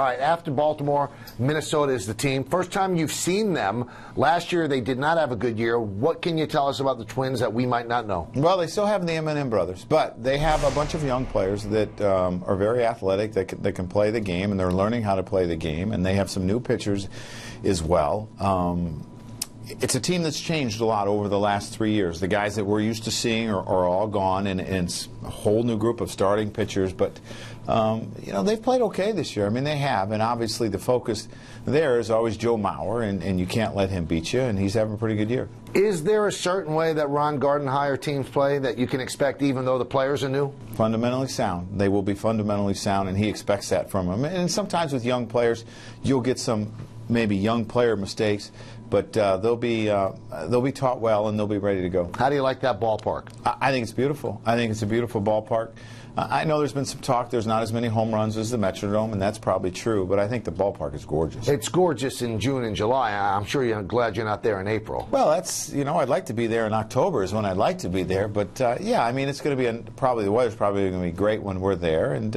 All right, after Baltimore, Minnesota is the team. First time you've seen them. Last year they did not have a good year. What can you tell us about the Twins that we might not know? Well, they still have the M&M brothers, but they have a bunch of young players that are very athletic, that can play the game, and they're learning how to play the game, and they have some new pitchers as well. It's a team that's changed a lot over the last 3 years. The guys that we're used to seeing are all gone, and it's a whole new group of starting pitchers. But, you know, they've played okay this year. I mean, they have. And obviously the focus there is always Joe Mauer, and you can't let him beat you, and he's having a pretty good year. Is there a certain way that Ron Gardenhire teams play that you can expect even though the players are new? Fundamentally sound. They will be fundamentally sound, and he expects that from them. And sometimes with young players, you'll get some maybe young player mistakes, but they'll be taught well, and they'll be ready to go. How do you like that ballpark? I think it's beautiful. I think it's a beautiful ballpark. I know there's been some talk there's not as many home runs as the Metrodome, and that's probably true, but I think the ballpark is gorgeous. It's gorgeous in June and July. I'm sure you're glad you're not there in April. Well, that's, you know, I'd like to be there in October is when I'd like to be there, but yeah, I mean, it's going to be probably the weather's probably going to be great when we're there, and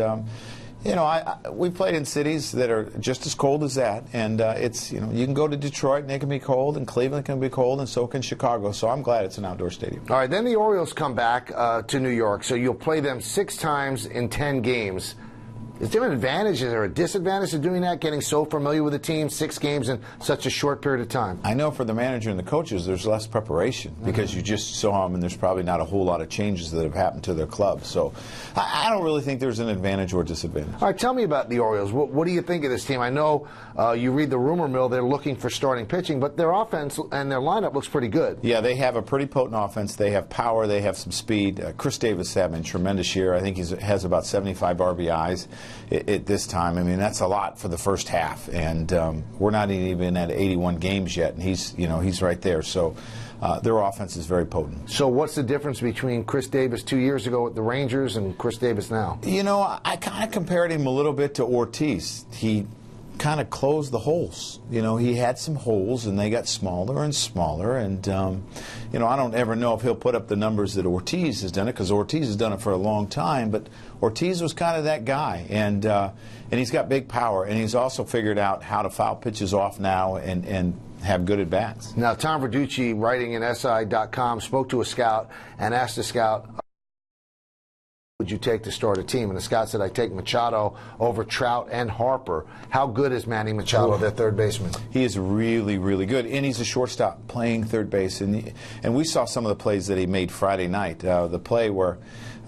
you know, we played in cities that are just as cold as that, and it's, you know, you can go to Detroit and it can be cold, and Cleveland can be cold, and so can Chicago. So I'm glad it's an outdoor stadium. All right, then the Orioles come back to New York, so you'll play them 6 times in 10 games. Is there an advantage or a disadvantage to doing that, getting so familiar with the team, 6 games in such a short period of time? I know for the manager and the coaches, there's less preparation because you just saw them, and there's probably not a whole lot of changes that have happened to their club. So I don't really think there's an advantage or disadvantage. All right, tell me about the Orioles. What do you think of this team? I know you read the rumor mill, they're looking for starting pitching, but their offense and their lineup looks pretty good. Yeah, they have a pretty potent offense. They have power. They have some speed. Chris Davis is having a tremendous year. I think he has about 75 RBIs at this time. I mean, that's a lot for the first half, and we're not even at 81 games yet, and he's right there. So their offense is very potent. So what's the difference between Chris Davis 2 years ago with the Rangers and Chris Davis now? You know, I kind of compared him a little bit to Ortiz. He kind of closed the holes. You know, he had some holes, and they got smaller and smaller, and you know, I don't ever know if he'll put up the numbers that Ortiz has done it, because Ortiz has done it for a long time, but Ortiz was kind of that guy, and he's got big power, and he's also figured out how to foul pitches off now and have good at-bats. Now, Tom Verducci, writing in SI.com, spoke to a scout and asked the scout, would you take to start a team? And the scout said, I take Machado over Trout and Harper. How good is Manny Machado, their third baseman? He is really, really good, and he's a shortstop playing third base. And we saw some of the plays that he made Friday night. The play where,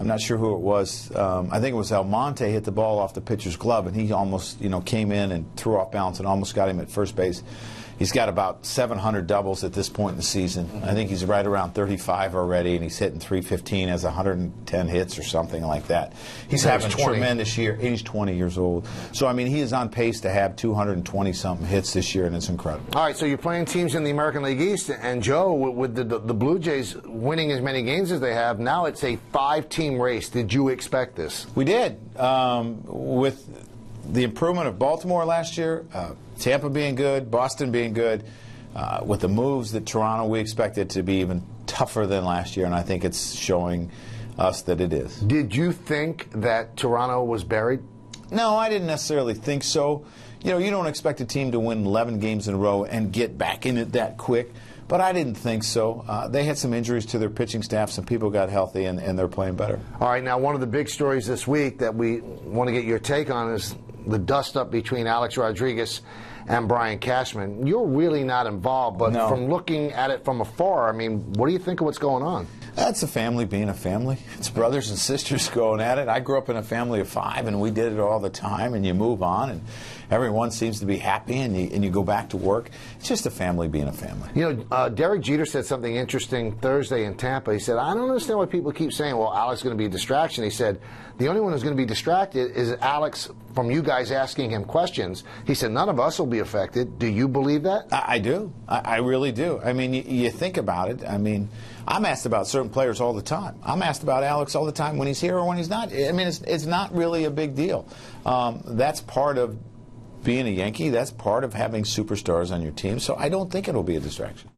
I'm not sure who it was, I think it was Almonte hit the ball off the pitcher's glove, and he almost, you know, came in and threw off balance and almost got him at first base. He's got about 700 doubles at this point in the season. I think he's right around 35 already, and he's hitting 315, has 110 hits or something like that. He's having a tremendous year. He's 20 years old. So, I mean, he is on pace to have 220-something hits this year, and it's incredible. All right, so you're playing teams in the American League East, and Joe, with the Blue Jays winning as many games as they have, now it's a 5-team race. Did you expect this? We did. With the improvement of Baltimore last year, Tampa being good, Boston being good, with the moves that Toronto, we expect it to be even tougher than last year, and I think it's showing us that it is. Did you think that Toronto was buried? No, I didn't necessarily think so. You know, you don't expect a team to win 11 games in a row and get back in it that quick, but I didn't think so. They had some injuries to their pitching staff, some people got healthy, and they're playing better. All right, now one of the big stories this week that we want to get your take on is the dust-up between Alex Rodriguez and Brian Cashman. You're really not involved, but from looking at it from afar, I mean, what do you think of what's going on? That's a family being a family. It's brothers and sisters going at it. I grew up in a family of 5, and we did it all the time, and you move on, and everyone seems to be happy, and you go back to work. It's just a family being a family. You know, Derek Jeter said something interesting Thursday in Tampa. He said, I don't understand why people keep saying, well, Alex is going to be a distraction. He said, the only one who's going to be distracted is Alex from you guys asking him questions. He said, none of us will be affected. Do you believe that? I do. I really do. I mean, you think about it. I mean, I'm asked about certain players all the time. I'm asked about Alex all the time when he's here or when he's not. I mean, it's not really a big deal. That's part of being a Yankee. That's part of having superstars on your team. So I don't think it'll be a distraction.